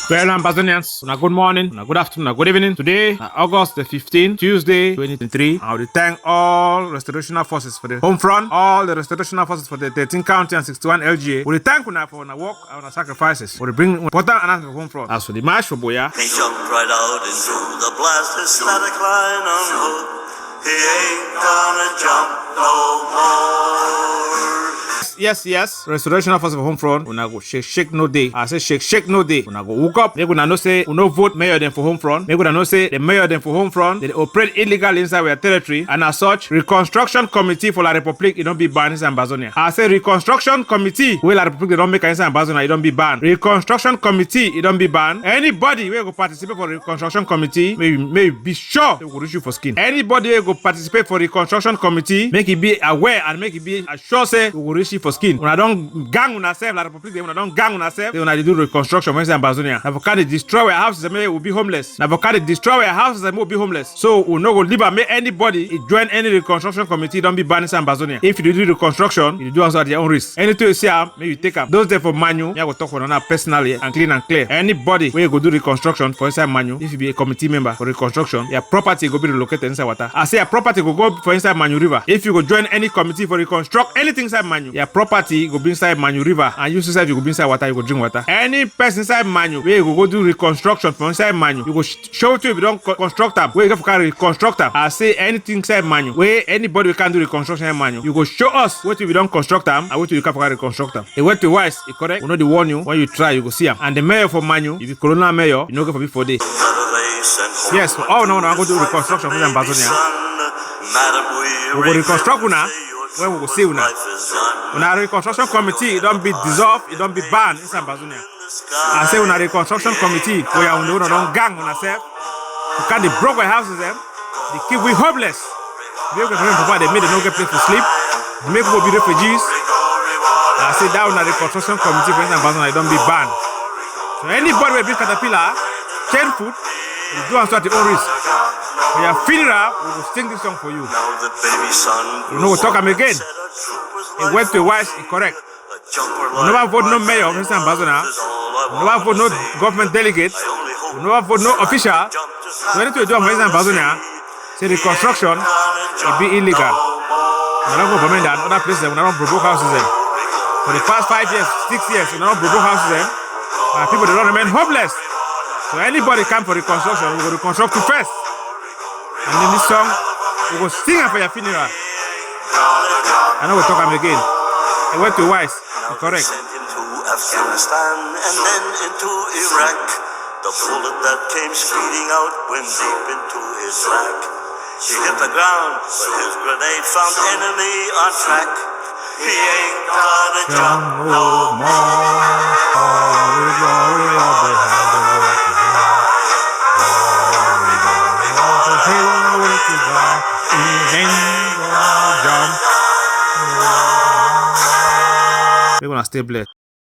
Well, Ambazonians, good morning, good afternoon, good evening. Today, August the 15th, Tuesday, 2023. I would thank all restorational forces for the home front, all the restorational forces for the 13 county and 61 LGA. We thank you for our work and our sacrifices. We bring important announcement for home front. As for the march for Boya, he jumped right out into the blast, his static line on hook. He ain't gonna jump no more. Yes. Restoration force for home front. Una go shake no day. I say shake no day. Una go woke up. Make una know say we no vote mayor them for home front. Make una know say the mayor them for home front. They operate illegally inside our territory. And as such, reconstruction committee for La Republic it don't be banned inside Ambazonia. I say reconstruction committee where La Republic they don't make inside Ambazonia it don't be banned. Reconstruction committee it don't be banned. Anybody will go participate for reconstruction committee may be sure they will reach you for skin. Anybody will go participate for reconstruction committee make it be aware and make it be sure say we will reach you for skin. When I don't gang on ourselves, La Republic, when I don't gang on ourselves, when I do reconstruction, when I'm Ambazonia. Now, for destroy our houses, we will be homeless. Now, for destroy our houses, we will be homeless. So, we no go leave and make anybody join any reconstruction committee, don't be banned in Ambazonia. If you do reconstruction, you do also at your own risk. Anything you see, maybe you take up. Those there for manual, I will talk on that personally and clean and clear. Anybody where you go do reconstruction for inside manual, if you be a committee member for reconstruction, your property go be relocated inside water. I say your property go for inside Manu River. If you go join any committee for reconstruct anything inside Manu, your property go be inside Manu River and you yourself you go be inside water, you go drink water. Any person inside Manu where you go do reconstruction from inside Manu, you go show it to you if you don't construct them. Where you go for reconstruct them. I say anything inside Manu where anybody can do reconstruction in Manu, you go show us what if you don't construct them and what you can for reconstruct them. The way to wise, it correct. We know the warn you when you try, you go see them. And the mayor for Manu, if you colonial mayor, you know go for before day. Yes, oh no, I'm going to do reconstruction for Ambazonia. We go reconstruct now. When we go see una. When our reconstruction committee, it don't be dissolved, it don't be banned in Ambazonia. I say when our reconstruction committee, we are don't gang on ourselves. We can't they broke our houses them. They keep we homeless. They made a no get place to sleep. They make people be refugees. I say down our reconstruction committee for Ambazonia, it don't be banned. So anybody will be caterpillar, chain food, you do and start the own risk. For your funeral, we will sing this song for you. You know, we'll talk him again. He went to wise, he correct. We never vote no mayor of Ambazonia. We never vote no government delegate. We never vote no official. So anything we do for Ambazonia, say the construction, it be illegal. We don't go government and other places, we don't provoke houses there. For the past 5 years, 6 years, we don't provoke houses there. And people they don't remain homeless. So anybody come for reconstruction, we will reconstruct you first. And in this song, we will sing for your funeral. I know we'll talk him again. He went to wise, correct. Sent him to Afghanistan and then into Iraq. The bullet that came speeding out went deep into his back. He hit the ground, but his grenade found enemy on track. He ain't gonna jump no more. We're gonna stay blessed.